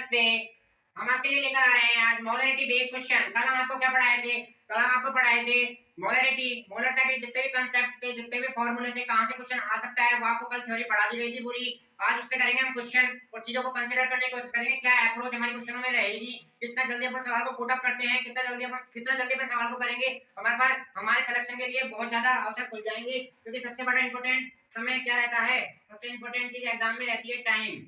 नमस्ते। हम आपके लिए लेकर आ रहे हैं आज मोलरिटी बेस्ड क्वेश्चन। कल हम आपको क्या पढ़ाए थे? कल हम आपको पढ़ाए थे मोलरिटी, मोलरता के जितने भी कंसेप्ट थे, जितने भी फॉर्मूले थे, कहां से क्वेश्चन आ सकता है, वो आपको कल थ्योरी पढ़ा दी गई थी पूरी। आज उस पे करेंगे हम क्वेश्चन और चीजों को कंसीडर करने की कोशिश करेंगे, क्या अप्रोच हमारे क्वेश्चनों में रहेगी, कितना जल्दी अपन सवाल को पुट अप करते हैं, कितना जल्दी अपन सवाल को करेंगे। हमारे पास हमारे सिलेक्शन के लिए बहुत ज्यादा अवसर खुल जाएंगे, क्योंकि सबसे बड़ा इंपॉर्टेंट समय क्या रहता है, सबसे इंपॉर्टेंट चीज एग्जाम में रहती है टाइम।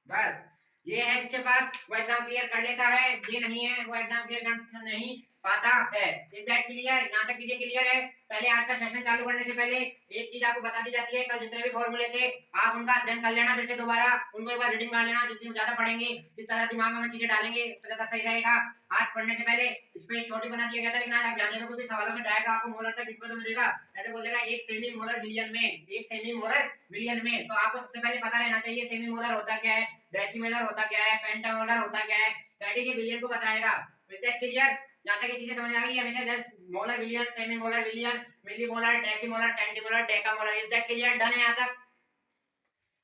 बस ये है जिसके पास वो एग्जाम क्लियर कर लेता है, ये नहीं है वो एग्जाम क्लियर कर नहीं पाता है। Is that clear? यहाँ तक चीजें क्लियर है। पहले आज का सेशन चालू करने से पहले एक चीज आपको बता दी जाती है, कल जितने भी फॉर्मूले थे आप उनका अध्ययन कर लेना, फिर से दोबारा उनको एक बार रीडिंग कर लेना। जितनी ज्यादा पढ़ेंगे, जितना ज्यादा दिमाग में चीजें डालेंगे, उतना ज्यादा सही रहेगा। आज पढ़ने से पहले इसमें छोटी बना दिया गया था, लेकिन आज आप ध्यान देगा कोई भी सवालों में डायरेक्ट आपको मोलर तक लिख कर देगा, ऐसे बोल देगा एक सेमी मोलर विलियन में, एक सेमी मोलर विलियन में। तो आपको सबसे पहले पता रहना चाहिए सेमी मोलर होता क्या है, डेसिमलर होता क्या है, पेंटामोलर होता क्या है, दैट इज ये विलियन को बताएगा। Is that clear? यहाँ तक ये चीजें समझ में आ गई? हमेशा जस्ट मोलर विलियन, सेमी मोलर विलियन, milli molar, decimolar, centimolar, decamolar. Is that clear? Done है यहाँ तक?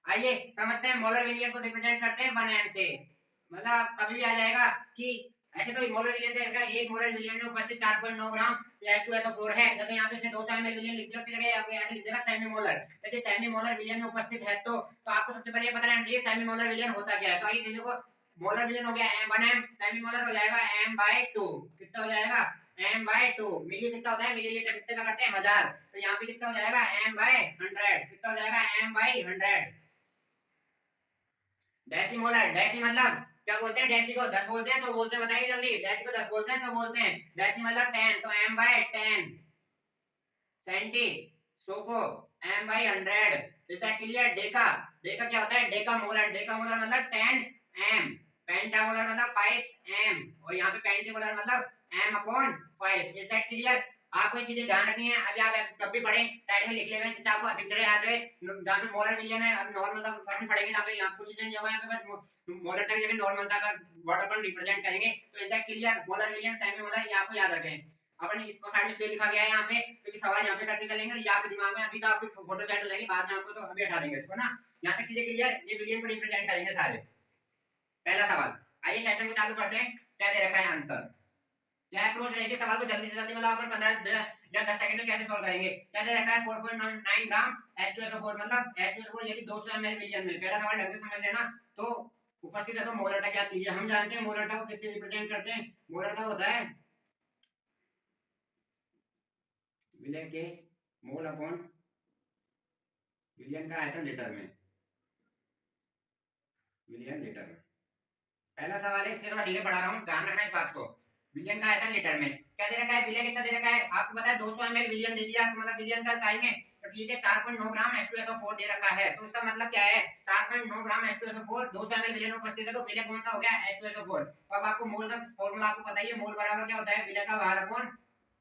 आइए समझते हैं मोलर विलियन को रिप्रेजेंट करते हैं 1m से। मतलब कभी भी आ जाएगा कि ऐसे तो मोलर विलियन का इसका एक मोलर विलियन में उपस्थित 4.9 ग्राम H2SO4 है। जैसे यहाँ पे इसने 200 ml विलियन लिख दिया, उसकी जगह आपको ऐसे लिख देगा सेमी मोलर। यदि सेमी मोलर विलियन में उपस्थित है तो आपको सबसे पहले पता रहना चाहिए सेमी मोलर विलियन होता क्या है। तो आइए चीजों को, मोलर विलियन हो गया 1m, सेमी मोलर हो जाएगा m/2। कितना हो जाएगा? m/2। मिली कितना होता है? मिलीलीटर कितने का करते हैं? 1000। तो यहाँ पे कितना हो जाएगा? m/100। कितना हो जाएगा? m/100। डेसिमोलर, डेसी मतलब क्या बोलते हैं? डेसी को 10 बोलते हैं, 100 बोलते हैं? बताइए जल्दी। डेसी को 10 बोलते हैं, 100 बोलते हैं? डेसी मतलब 10, तो m/10। सेंटी, 100 को m/100। Is that clear? Deka, Deka क्या होता है? डेका मोलर, डेका मोलर मतलब 10m। पेंटामोलर मतलब 5m, और यहाँ पे पेंटीमोलर मतलब m/5। Is that clear? आपको ये चीजें ध्यान रखनी है। अभी आप कब भी पढ़ें साइड में लिख ले, जिससे आपको अधिक जगह याद रहे। जहाँ पे मोलर विलियन है, अभी नॉर्मल तक अपन पढ़ेंगे, जहाँ पे यहाँ कुछ चेंज होगा, यहाँ पे बस मोलर तक जगह नॉर्मल तक वर्ड अपन रिप्रेजेंट करेंगे। तो इज दैट क्लियर? मोलर विलियन, सेमी मोलर, ये आपको याद रखें। अपन इसको साइड में इसलिए लिखा गया है यहाँ पे, क्योंकि सवाल यहाँ पे करते चलेंगे, ये आपके दिमाग में अभी तो आपकी फोटो सेट हो जाएगी, बाद में आपको तो अभी हटा देंगे इसको ना। यहाँ तक चीजें क्लियर? ये विलियन को रिप्रेजेंट करेंगे सारे। पहला सवाल, आइए सेशन को चालू करते हैं। क्या दे रखा है आंसर? क्या अप्रोच रहेगी सवाल को जल्दी से जल्दी, मतलब अपन 15 या 10 सेकंड में कैसे सॉल्व करेंगे? क्या दे रखा है? 4.9 ग्राम H2SO4, मतलब H2SO4 यदि 200 ml विलियन में। पहला सवाल ढंग से समझ लेना। तो उपस्थित है तो मोलरता क्या कीजिए, हम जानते हैं मोलरता को किससे रिप्रेजेंट करते हैं। मोलरता होता है विलय के मोल अपॉन विलियन का आयतन लीटर में, विलियन लीटर में। पहला सवाल है, इसलिए थोड़ा धीरे पढ़ा रहा हूँ, ध्यान रखना इस बात को। विलियन का आयतन लीटर में क्या दे रखा है? विलियन कितना दे रखा है आपको पता है? 200 ml विलियन दे दिया, तो मतलब विलियन का इकाई में तो ठीक है 4.9 ग्राम H2SO4 दे रखा है। तो इसका मतलब क्या है? 4.9 ग्राम H2SO4 200 ml विलियन में उपस्थित है, तो विलय कौन सा हो गया? H2SO4। तो अब आपको मोल का फार्मूला आपको पता ही है, मोल बराबर क्या होता है? विलय का भार अपॉन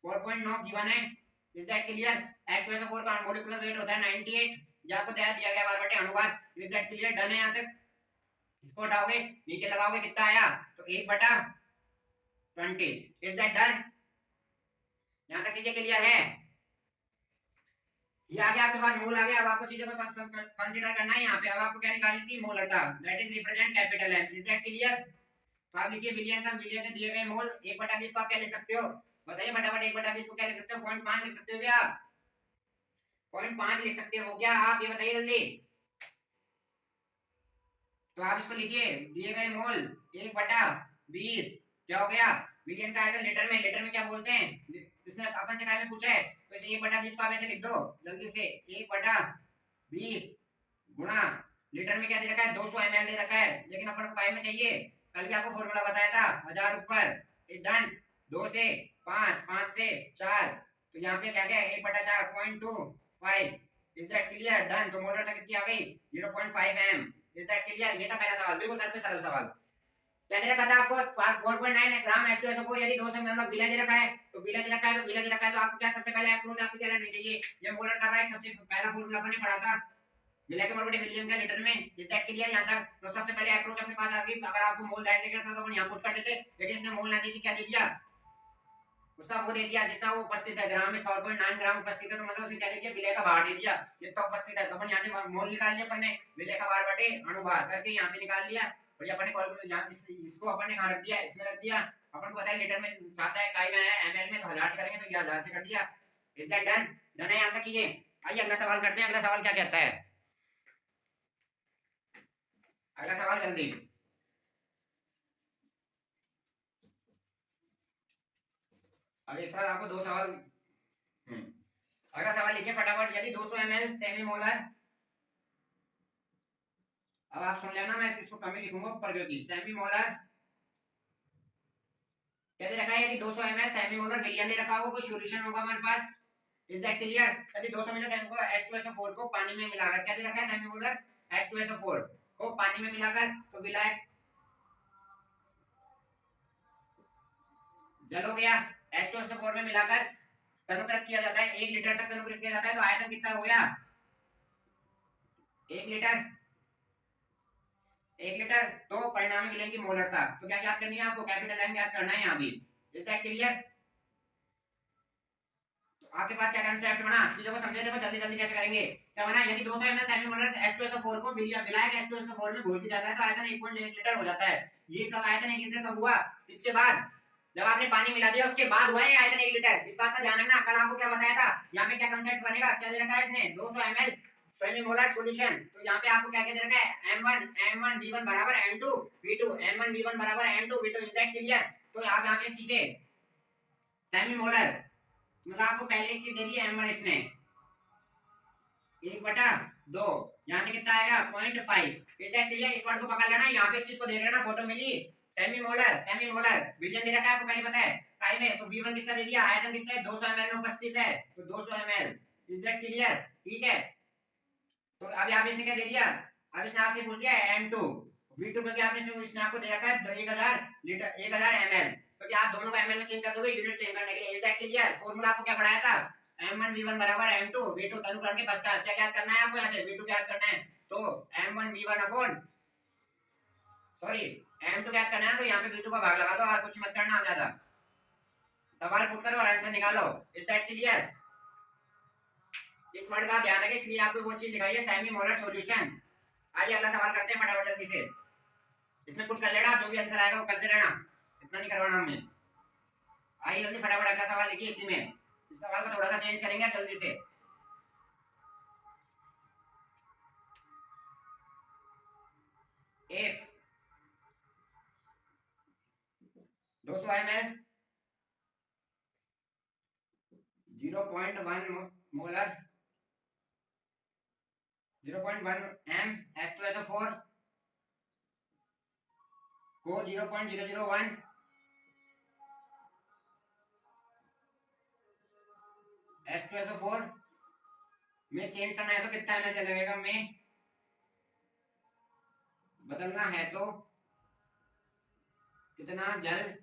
4.9 गिवन है। Is that clear? H2SO4 का मॉलिक्यूलर वेट होता है 98, ये आपको दिया गया बार बटे अणुभार। Is that clear? डन है यहाँ तक? इसको हटाओगे, नीचे लगाओगे, कितना आया? तो 1/20। Is that done? यहाँ तक चीजें क्लियर है? ये आ गया आपके पास, मोल आ गया। अब आपको चीजों को कंसीडर करना है यहाँ पे। अब आपको क्या निकालनी थी? मोलरता, that is represent capital M। Is that clear? तो आप लिखिए विलियन का, विलियन के दिए गए मोल 1/20 को आप क्या लिख सकते हो? बताइए फटाफट। 1/20 को क्या लिख सकते हो? 0.5 लिख सकते हो क्या आप? 0.5 लिख सकते हो क्या आप? ये बताइए जल्दी। तो आप इसको लिखिए, दिए गए मोल 1/20 क्या हो गया? विलियन का आयतन लीटर में, लीटर में क्या बोलते हैं? इसने अपन से में पूछा है, तो इसे 1/20 को आप ऐसे लिख दो जल्दी से। 1/20 गुणा लीटर में क्या दे रखा है? 200 ml दे रखा है, लेकिन अपन को काय में चाहिए? कल भी आपको फॉर्मूला बताया था, 1000 ऊपर। डन। 2 से 5, 5 से 4, तो यहाँ पे क्या गया? 1/4 0.25। Is that clear? डन। तो मोलर तक कितनी आ गई? 0.5 m। Is that clear? ये था पहला सवाल, बिल्कुल सबसे सरल सवाल। पहले रखा था आपको 4.9 ग्राम H2SO4 यदि 200 मतलब विलय दे रखा है, तो विलय दे रखा है, तो विलय दे रखा है, तो आपको क्या सबसे पहले अप्रोच आपकी क्या रहनी चाहिए? ये मोलर का एक सबसे पहला फॉर्मूला अपन ने पढ़ा था, विलय के मोल बटे विलियन का लीटर में। इज दैट क्लियर यहाँ तक? तो सबसे पहले अप्रोच अपने पास आ गई। अगर आपको मोल दैट देकर था तो अपन यहाँ पुट कर देते, लेकिन इसने मोल ना दी थी, क्या दे दिया? उसका वो दे दिया जितना वो उपस्थित है। ग्राम में 4.9 ग्राम उपस्थित है, तो मतलब उसने क्या दे दिया? विलय का भार दे दिया, जितना उपस्थित है। तो अपन यहाँ से मोल निकाल लिया अपन ने, विलय का भार बटे अणुभार करके यहाँ पे निकाल लिया। और ये अपन ने इसको अपन ने कहाँ रख दिया, इसमें रख दिया। अपन को पता है लीटर में आता है, इकाई में है, एमएल में, तो 1000 से करेंगे तो ये 1000 से कर दिया। Is that done? डन है यहाँ तक चीजें। आइए अगला सवाल करते हैं। अगला सवाल क्या कहता है? अगला सवाल जल्दी। अब एक साथ आपको दो सवाल। अगला सवाल लिखिए फटाफट। यदि 200 ml सेमी मोलर, अब आप सुन लेना, मैं इसको कमी लिखूंगा ऊपर क्योंकि सेमी मोलर क्या दे रखा है? यदि 200 ml सेमी मोलर विलियन दे रखा होगा, कोई सॉल्यूशन होगा हमारे पास। Is that clear? यदि 200 ml सेमी को H2SO4 को पानी में मिलाकर, क्या दे रखा है? सेमी मोलर H2SO4 को पानी में मिलाकर, तो विलायक जल हो गया। H2SO4 में मिलाकर तनुकृत किया जाता है, 1 लीटर तक तनुकृत किया जाता है, तो आयतन कितना हो गया? 1 लीटर। 1 लीटर। तो परिणामी विलयन की मोलरता, तो क्या याद करनी है आपको? कैपिटल एम याद करना है यहाँ भी। Is that clear? तो आपके पास क्या कंसेप्ट बना, चीजों को समझे। देखो जल्दी जल्दी कैसे करेंगे। क्या बना? यदि 200 ml सेमी मोलर H2SO4 को विलायक H2SO4 में घोल दिया जाता है, तो आयतन 1.1 लीटर हो जाता है। ये कब आयतन 1 लीटर कब हुआ? इसके बाद, जब आपने पानी मिला दिया उसके बाद हुआ है आयतन 1 लीटर। इस बात का ध्यान रखना। कल आपको क्या बताया था? यहाँ पे क्या कंसेप्ट बनेगा, क्या दे रखा है इसने? 200 ml सेमी मोलर सॉल्यूशन। तो यहाँ पे आपको क्या क्या दे रखा है? m1 v1 बराबर m2 v2, m1 v1 बराबर m2 v2। Is that clear? तो आप यहाँ पे सीखे सेमी मोलर, मतलब आपको पहले एक चीज दे दी m1 इसने 1/2, यहाँ से कितना आएगा? 0.5। Is that clear? इस वर्ड को पकड़ लेना, यहाँ पे इस चीज को देख लेना, फोटो मिली। सेमी मोलर विलियन दे रखा है आपको पहले पता है काई में, तो v1 कितना दे दिया? आयतन कितना है? 200 ml में उपस्थित है, तो 200 ml। Is that clear? ठीक है। तो अब यहाँ पे इसने क्या दे दिया? अब इसने आपसे पूछ लिया m2 v2, क्योंकि आपने इसने आपको दे रखा है 1000 लीटर 1000 ml, क्योंकि आप दोनों को ml में चेंज कर दोगे यूनिट सेम करने के लिए। Is that clear? फॉर्मूला आपको क्या पढ़ाया था? m1 v1 बराबर m2 v2। तनुकरण के पश्चात क्या याद करना है आपको? यहाँ से v2 क्या याद करना है? तो m1 v1 upon sorry m2 क्या याद करना है? तो यहाँ पे v2 का भाग लगा दो और कुछ मत करना आप ज्यादा। सवाल पुट करो और आंसर निकालो। Is that clear? इस वर्ड का ध्यान रखें, इसलिए आपको वो चीज दिखाई है सेमी मोलर सॉल्यूशन। आइए अगला सवाल करते हैं फटाफट जल्दी से। इसमें पुट कर लेना, जो भी आंसर आएगा वो करते रहना, इतना नहीं करवाना हमें। आइए जल्दी फटाफट अगला सवाल लिखिए। इसी में इस सवाल को थोड़ा सा चेंज करेंगे जल्दी से। If 200 ml 0.1 molar 0.1 m H2SO4 को 0.001 H2SO4 में चेंज करना है, तो कितना ml चलेगा? में बदलना है तो कितना जल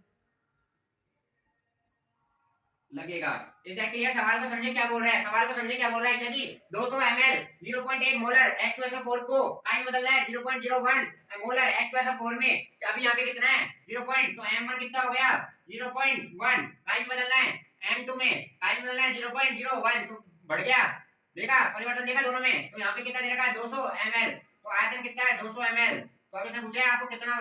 लगेगा? Is that clear? सवाल को समझे क्या बोल रहा है, सवाल को समझे क्या बोल रहा है। यदि 200 ml 0.1 मोलर H2SO4 को काई में बदलना है 0.01 मोलर H2SO4 में, अभी यहाँ पे कितना है? 0. तो m1 कितना हो गया? 0.1। काई में बदलना है m2 में, काई में बदलना है 0.01, तो बढ़ गया। देखा परिवर्तन देखा दोनों में? तो यहाँ पे कितना दे रखा है? 200 ml, तो आयतन कितना है? 200 ml। तो अब इसने पूछा है आपको कितना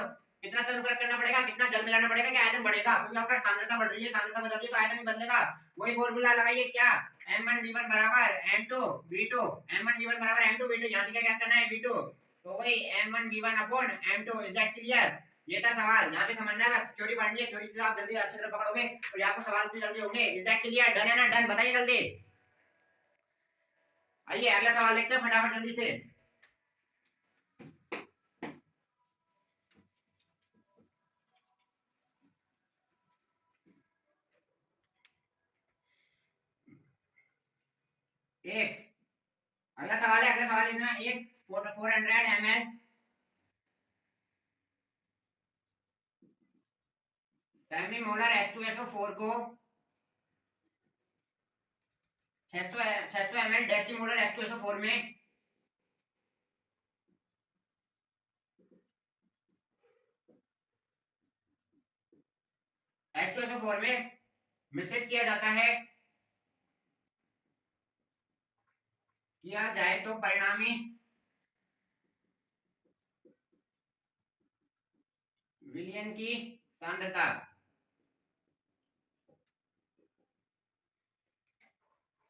कितना तनुकृत करना पड़ेगा, कितना जल मिलाना पड़ेगा कि आयतन बढ़ेगा? क्योंकि अगर सांद्रता बढ़ रही है, सांद्रता बदल रही है, तो आयतन भी बदलेगा। वही फॉर्मूला लगाइए, क्या? m1 v1 बराबर m2 v2, m1 v1 बराबर m2 v2। यहाँ से क्या करना है? v2, तो वही m1 v1 upon m2। Is that clear? ये था सवाल, यहाँ से समझना है बस। थ्योरी पढ़नी है, थ्योरी से आप जल्दी अच्छी तरह पकड़ोगे और यहाँ पर सवाल तो जल्दी होंगे। Is that clear? डन है ना? डन बताइए जल्दी। आइए अगला सवाल देखते हैं फटाफट जल्दी से। इफ अगला सवाल है, अगला सवाल इतना, if 400 ml semi molar H2SO4 को 600 ml डेसीमोलर H2SO4 में H2SO4 में मिश्रित किया जाता है, किया जाए तो परिणामी विलयन की सांद्रता,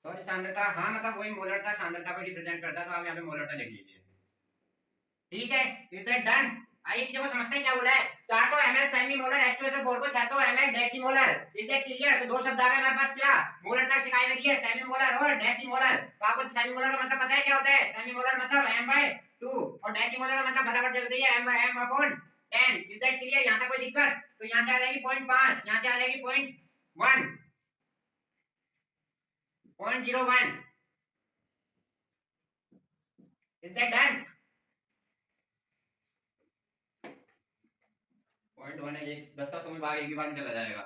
सॉरी सांद्रता, हाँ मतलब वही मोलरता सांद्रता को रिप्रेजेंट करता है, तो आप यहाँ पे मोलरता लिख लीजिए। ठीक है, इज दैट डन? आइए चीजों को समझते हैं क्या बोला है। 400 ml सेमी मोलर H2SO4 को 600 ml डेसीमोलर, इज दैट क्लियर? तो दो शब्द आ गए हमारे पास, क्या मोलरता सिखाई में दी है, सेमी मोलर और डेसीमोलर। तो आपको सेमी मोलर का मतलब पता है क्या होता है? सेमी मोलर मतलब m/2 और डेसीमोलर का मतलब फटाफट जल्दी है m/10। Is that clear? यहां तक कोई दिक्कत? तो यहां से आ जाएगी 0.5, यहां से आ जाएगी 0.1, 0.01। Is that done? 0.1 है, एक 10 का 100 में भाग एक ही बार में चला जाएगा।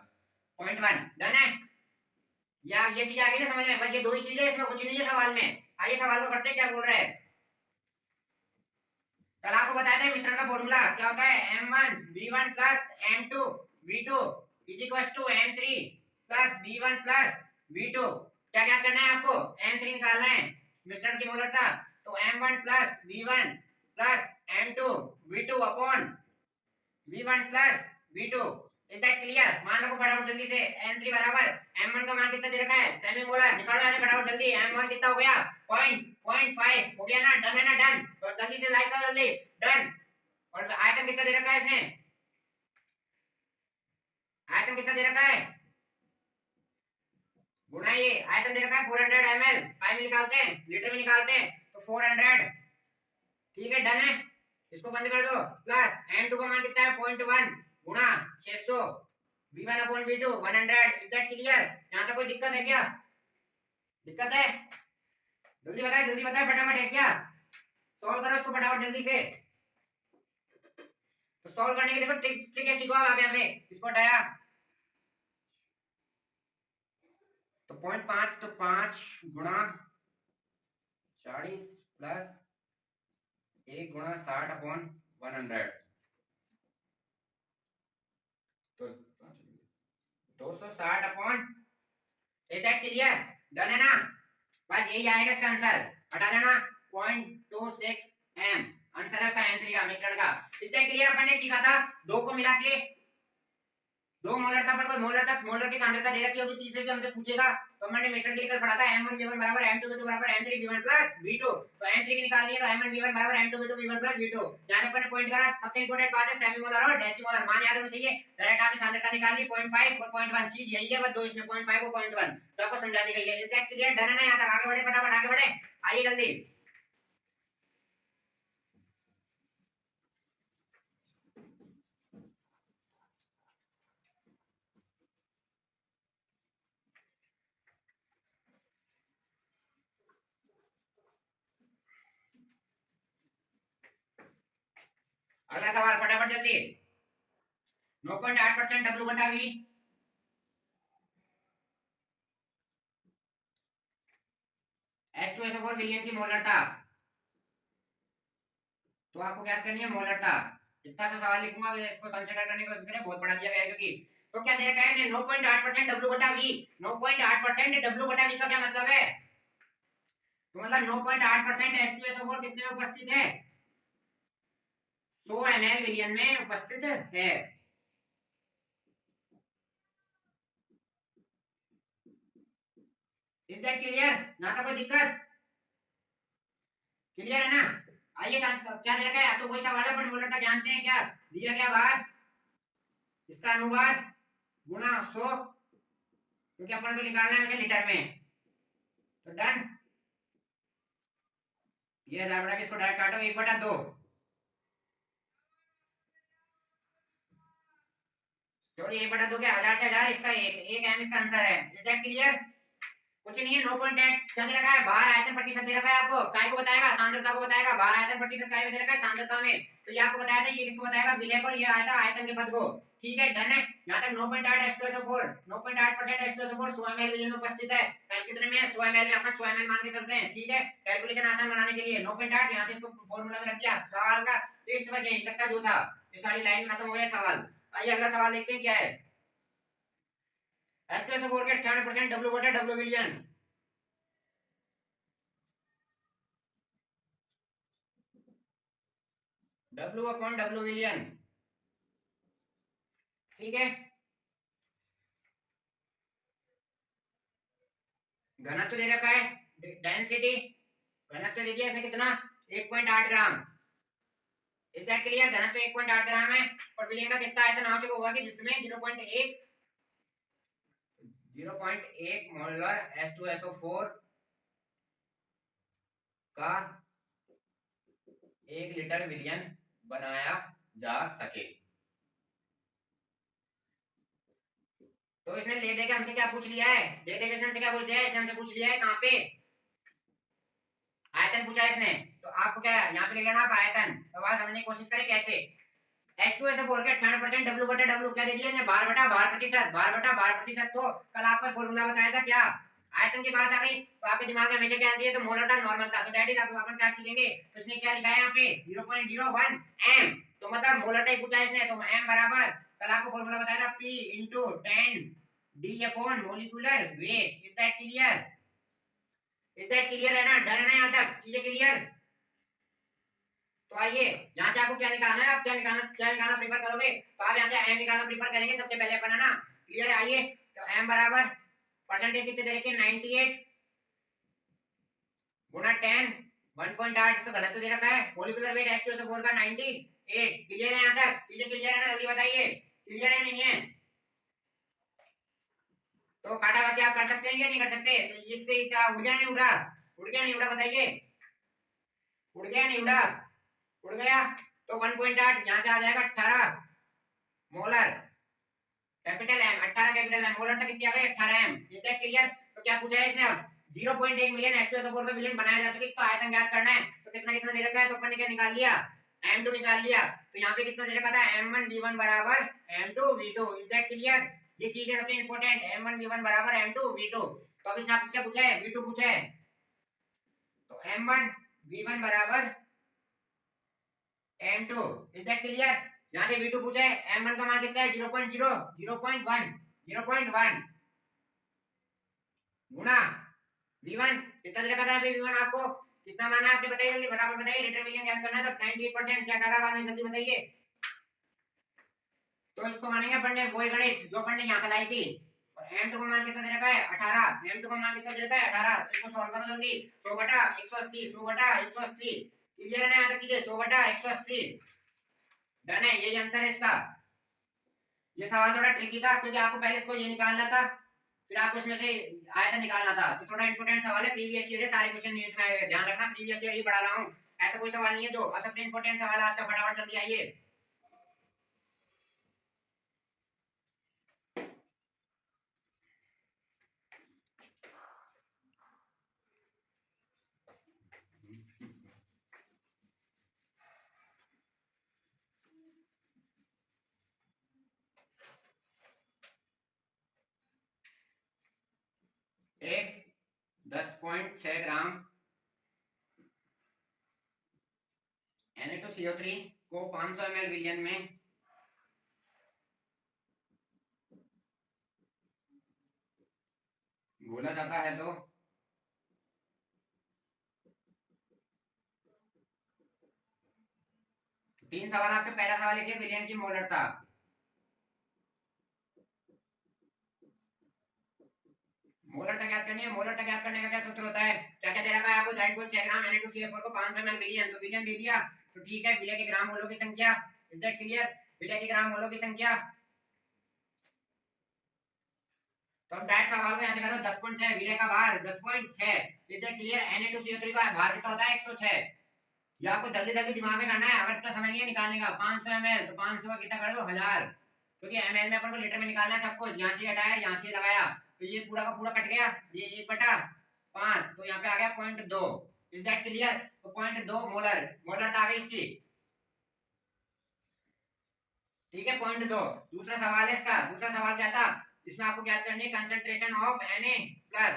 0.1 डन है? या ये चीज आ गई ना समझ में? बस ये दो ही चीजें, इसमें कुछ नहीं है सवाल में। आइए सवाल को करते हैं, क्या बोल रहे हैं। कल आपको बताया था मिश्रण का फॉर्मूला क्या होता है, M1V1 plus M2V2 is equal to M3 plus B1 plus V2। क्या क्या करना है आपको? M3 निकालना है, मिश्रण की मोलरता। तो M1 plus V1 plus M2V2 upon V1 plus V2। Is that clear? मान लो फटाफट जल्दी से, M3 बराबर M1 का मान कितना दे रखा है, सेमी मोलर, निकालो यहाँ से फटाफट जल्दी। M1 कितना हो गया, 0.5 हो गया ना, डन है ना? डन। तो जल्दी से लाइक करो जल्दी, डन। और आयतन कितना दे रखा है इसने, आयतन कितना दे रखा है, गुना ये आयतन दे रखा है 400 ml, काय में निकालते हैं, लीटर में निकालते हैं, तो 400। ठीक है, डन है। इसको बंद कर दो, प्लस M2 का मान कितना है 0.1 गुना 600 V1 upon V2 100। Is that clear? यहाँ तक कोई दिक्कत है क्या? दिक्कत है? जल्दी बताए फटाफट, है क्या? सॉल्व करो इसको फटाफट जल्दी से। तो सॉल्व करने की देखो ट्रिक है, सीखो आप यहाँ पे। इसको हटाया तो 0.5, तो 5 गुणा 40 प्लस 1 गुणा 60 अपॉन 100, तो 260 upon. Is that clear? Done है ना? बस यही आएगा इसका आंसर, हटा देना 0.26 m। आंसर है उसका M3 का, मिश्रण का। Is that clear? अपन ने सीखा था दो को मिला के, दो मोलरता पर कोई मोलरता स्मॉलर की सांद्रता दे रखी होगी, तीसरे की हमसे पूछेगा, तो हमने मिश्रण के लिए कल पढ़ा था M1V1 बराबर M2V2 बराबर M3V1 प्लस V2। तो M3 की निकाल लिया, तो M1V1 बराबर M2V2 V1 प्लस V2। यहां से अपन ने पॉइंट करा, सबसे इंपॉर्टेंट बात है सेमी मोलर और डेसीमोलर मान याद होना चाहिए। डायरेक्ट आपने सांद्रता निकाल ली 0.5 और 0.1, चीज यही है, बस दो इसमें 0.5 और 0.1 तो आपको समझा दी गई है। Is that clear? डन है ना? यहां तक आगे बढ़े, फटाफट आगे बढ़े, आइए जल्दी। अगला सवाल फटाफट जल्दी। 9.8% W बटा V H2SO4 विलयन की मोलरता, तो आपको क्या करनी है, मोलरता। इतना सा सवाल लिखूंगा, इसको कंसीडर करने की कोशिश करें, बहुत बड़ा दिया गया है क्योंकि। तो क्या दे रखा है इसने 9.8% W बटा V। 9.8% W बटा V का क्या मतलब है, तो मतलब 9.8% H2SO4 कितने में उपस्थित है, 100 ml विलयन में उपस्थित है। Is that clear? ना तो कोई दिक्कत? क्लियर है ना? आइए क्या दे रखा है, तो वही सवाल है, पर मोलरता जानते हैं क्या दिया गया, बार इसका अनुवाद गुना 100, क्योंकि अपन को निकालना है वैसे लीटर में। तो डन। ये 1000 बटा के इसको डायरेक्ट काटो, 1/2, सॉरी 1/2 क्या, 1000 से 1000, इसका एक एम इसका आंसर है। Is that clear? कुछ नहीं है। 9.8 क्या दे रखा है, बाहर आयतन प्रतिशत दे रखा है आपको, काय को बताएगा, सांद्रता को बताएगा। बाहर आयतन प्रतिशत काय में दे रखा है, सांद्रता में। तो ये आपको बताया था, ये किसको बताएगा, विलय को, ये आया था आयतन के पद को। ठीक है, डन है। यहां तक 9.8 H2SO4, 9.8% H2SO4 100 ml विलयन में उपस्थित है। कल कितने में है, 100 ml में, अपन 100 ml मान के चलते हैं। ठीक है, कैलकुलेशन आसान बनाने के लिए 9.8 यहां से इसको फार्मूला में रख दिया। सवाल का टेस्ट बस यहीं तक का जो था, इस वाली लाइन खत्म हो गया सवाल। आइए अगला सवाल देखते हैं क्या है। H2SO4 के 98% W बटा W विलयन, W अपॉन W विलियन। ठीक है। घनत्व दे रखा है, डेंसिटी घनत्व दे दिया इसमें कितना 1.8 ग्राम। Is that clear? घनत्व 1.8 ग्राम है और विलयन का कितना आयतन आवश्यक होगा कि जिसमें 0.1 मोलर H2SO4 का 1 लीटर विलयन बनाया जा सके। तो इसने ले देके हमसे क्या पूछ लिया है, ले देके इसने हमसे क्या पूछ लिया है, इसने हमसे पूछ लिया है कहां पे आयतन पूछा है इसने। तो आपको क्या यहाँ पे लिख लेना आप आयतन। सवाल समझने की कोशिश करें कैसे। H2SO4 के 98% W बटा W क्या दे दिया है, भार बटा भार प्रतिशत, भार बटा भार प्रतिशत। तो कल आपको फॉर्मूला बताया था क्या, आयतन की बात आ गई तो आपके दिमाग में हमेशा क्या आती है, तो मोलर था नॉर्मल था। तो डैडी आप अपन क्या सीखेंगे, तो इसने क्या लिखा है यहाँ पे 0.01 m, तो मतलब मोलर टाइप पूछा है इसने, तो m बराबर कल आपको फॉर्मूला बताया था P into 10 D upon molecular weight। Is that clear? Is that clear है ना, डर है ना यहाँ तक, चीजें क्लियर? तो आइए यहाँ से आपको क्या निकालना है, आप क्या निकालना प्रीफर करोगे, तो आप यहाँ से m निकालना प्रीफर करेंगे सबसे पहले अपन, है ना। क्लियर है? आइए तो m बराबर परसेंटेज कितने दे रखे 98 गुना 10 1.8, इसका घनत्व दे रखा है, मोलिकुलर वेट H2SO4 का 98। क्लियर है यहाँ तक, चीजें क्लियर है ना, जल्दी बताइए क्लियर है नहीं है। तो काटाबाजी आप कर सकते हैं या नहीं कर सकते, तो इससे क्या उड़ गया नहीं उड़ा, उड़ गया नहीं उड़ा बताइए, उड़ गया नहीं उड़ा, उड़ गया। तो 1.8 यहाँ से आ जाएगा 18 molar capital M, 18 capital M, molar तक कितनी आ गई 18 M। Is that clear? तो क्या पूछा है इसने, अब 0.1 मिलियन H2SO4 का विलयन बनाया जा सके तो आयतन ज्ञात करना है। तो कितना कितना दे रखा है, तो अपन ने क्या निकाल लिया M2 निकाल लिया। तो यहाँ पे कितना दे रखा था M1V1 बराबर M2V2। Is that clear? ये चीज है सबसे इंपॉर्टेंट, M1V1 बराबर M2V2। तो अब इसने आपसे क्या पूछा है, V2 पूछा है, तो M1V1 बराबर M2। Is that clear? यहाँ से V2 पूछा है, M1 का मान कितना है 0.1 गुना V1 कितना दे रखा था अभी, V1 आपको कितना माना है आपने बताइए, जल्दी फटाफट बताइए, लीटर विलियन याद करना है। तो 98% क्या करा बाद में, जल्दी बताइए। तो इसको मानेंगे अपन ने वही गणित जो अपन ने यहाँ कलाई थी। और M2 का मान कितना दे रखा है 18, M2 का मान कितना दे रखा है 18। तो इसको सॉल्व करो जल्दी, 100 बटा 180, 100 बटा 180। क्लियर है ना यहाँ तक चीजें, 100 बटा 180 डन है, यही आंसर है इसका। ये सवाल थोड़ा ट्रिकी था क्योंकि आपको पहले इसको ये निकालना था, फिर आपको इसमें से आयतन निकालना था। तो थोड़ा इंपॉर्टेंट सवाल है, प्रीवियस ईयर है, सारे क्वेश्चन नीट में ध्यान रखना, प्रीवियस ईयर ही पढ़ा रहा हूँ, ऐसा कोई सवाल नहीं है जो। अब सबसे इंपॉर्टेंट सवाल आज का, फटाफट जल्दी आइए। F 10.6 ग्राम Na2CO3 को 500 ml विलियन में घोला जाता है तो तीन सवाल आपके, पहला सवाल लिखिए विलियन की मोलरता। मोलरता ज्ञात करनी है, मोलरता ज्ञात करने का क्या सूत्र होता है, क्या क्या दे रखा है आपको 10.6 ग्राम Na2CO4 को 500 ml विलियन, तो विलियन दे दिया तो ठीक है, विलय के ग्राम मोलों की संख्या। Is that clear? विलय के ग्राम मोलों की संख्या। तो हम डायरेक्ट सवाल को यहां से करो 10.6 विलय का भार 10.6। Is that clear? Na2CO3 का भार कितना होता है 106। ये आपको जल्दी जल्दी दिमाग में करना है, अगर तो समय नहीं है निकालने का। 500 ml तो 500 का कितना कर दो 1000, क्योंकि ml में अपन को लीटर में निकालना है सब कुछ। यहाँ से हटाया, यहाँ से लगाया, तो ये पूरा का पूरा कट गया, ये 1/5, तो यहाँ पे आ गया 0.2। Is that clear? तो 0.2 मोलर, मोलर आ गई इसकी, ठीक है 0.2। दूसरा सवाल है इसका, दूसरा सवाल क्या था, इसमें आपको ज्ञात करनी है concentration of Na plus,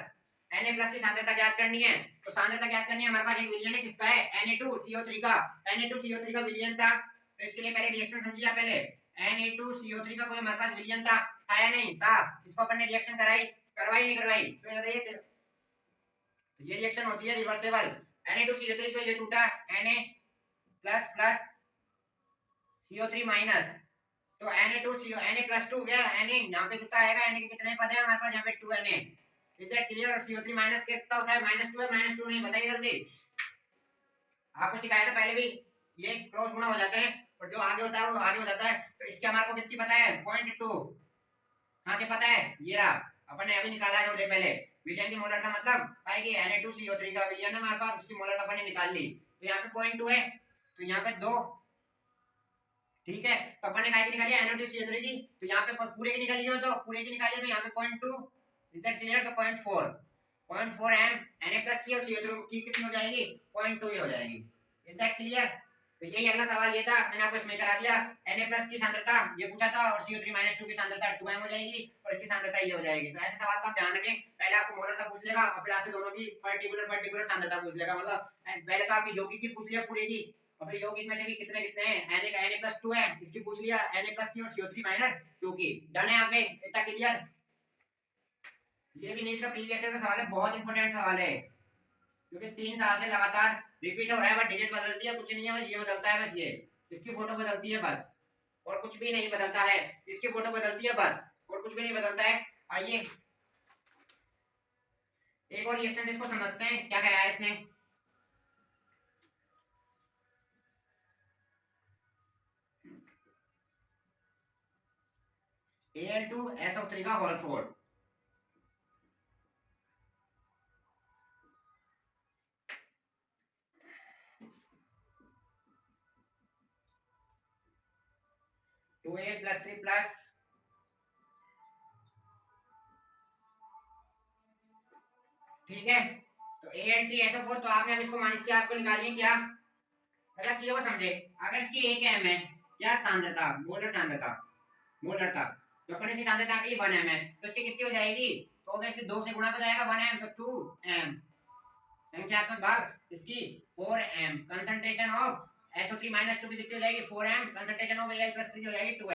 Na+ की सांद्रता ज्ञात करनी है। तो सांद्रता ज्ञात करनी है, हमारे पास एक विलयन है किसका है Na2CO3 का, Na2CO3 का विलयन था। तो इसके लिए पहले रिएक्शन समझिए पहले, Na2CO3 का कोई हमारे पास विलयन था, आया नहीं था, इसको अपन ने रिएक्शन कराई, करवाई नहीं करवाई, तो ये बताइए। तो ये रिएक्शन होती है रिवर्सेबल। Na2CO3 तो ये टूटा, Na++ CO3-, तो Na2CO Na+2 क्या Na यहाँ पे कितना आएगा, Na के कितने पद है हमारे पास, यहाँ पे 2 Na। Is that clear? और CO3 माइनस कितना होता है, -2 है, -2 नहीं, बताइए जल्दी। आपको सिखाया था पहले भी, ये क्रॉस गुणा हो जाते हैं और जो आगे होता है वो आगे हो जाता है। तो इसके हमारे को कितनी पता है, 0.2। कहाँ से पता है, ये रहा, अपन ने अभी निकाला है थोड़ी देर पहले। विलयन की मोलर का मतलब है कि Na2CO3 का विलयन है हमारे पास, उसकी मोलर अपन ने निकाल ली। तो यहाँ पे 0.2 है, तो यहाँ पे 2, ठीक है। तो अपन ने काय की निकाली, Na2CO3 की, तो यहाँ पे पूरे की निकाली हो, तो पूरे की निकाली तो यहाँ पे 0.2। Is that clear? तो 0.4 एम Na प्लस की और CO3 की कितनी हो जाएगी, 0.2 ही हो जाएगी। Is that clear? तो यही अगला सवाल ये था, मैंने आपको इसमें करा दिया। Na प्लस की सांद्रता ये पूछा था और CO3 - 2 की सांद्रता 2m हो जाएगी और इसकी सांद्रता ये हो जाएगी। तो ऐसे सवाल का आप ध्यान रखें, पहले आपको मोलर पूछ लेगा और फिर आपसे दोनों की पर्टिकुलर सांद्रता पूछ लेगा। मतलब पहले तो आपकी यौगिक की पूछ लिया पूरे की, और फिर यौगिक में से भी कितने कितने हैं, Na+2 है, इसकी पूछ लिया, Na+ की और CO3 - 2 की। डन है यहाँ पे, इतना क्लियर? ये भी नीट का प्रीवियस ईयर का सवाल है, बहुत इंपॉर्टेंट सवाल है, क्योंकि 3 साल से लगातार रिपीट हो रहा है। बस डिजिट बदलती है, कुछ नहीं है, बस ये बदलता है, बस ये इसकी फोटो बदलती है बस, और कुछ भी नहीं बदलता है। इसकी फोटो बदलती है बस, और कुछ भी नहीं बदलता है। आइए एक और रिएक्शन से इसको समझते हैं, क्या कहा है इसने। Al2SO3 का whole 4, two L plus 3 plus, ठीक है। तो Al3SO4, तो आपने अब इसको माइनस किया, आपको निकालनी है क्या, मतलब चीजों को समझे। अगर इसकी 1m है, क्या सांद्रता, मोलर सांद्रता, मोलरता, तो अपन इसकी सांद्रता के लिए 1m है, तो इसकी कितनी हो जाएगी, तो ऑब्वियसली 2 से गुणा हो जाएगा 1m, तो 2m संख्यात्मक भाग इसकी 4m। कंसंट्रेशन ऑफ SO3 - 2 की कितनी हो जाएगी, 4m। कंसंट्रेशन ऑफ Al+3 हो जाएगी 2m।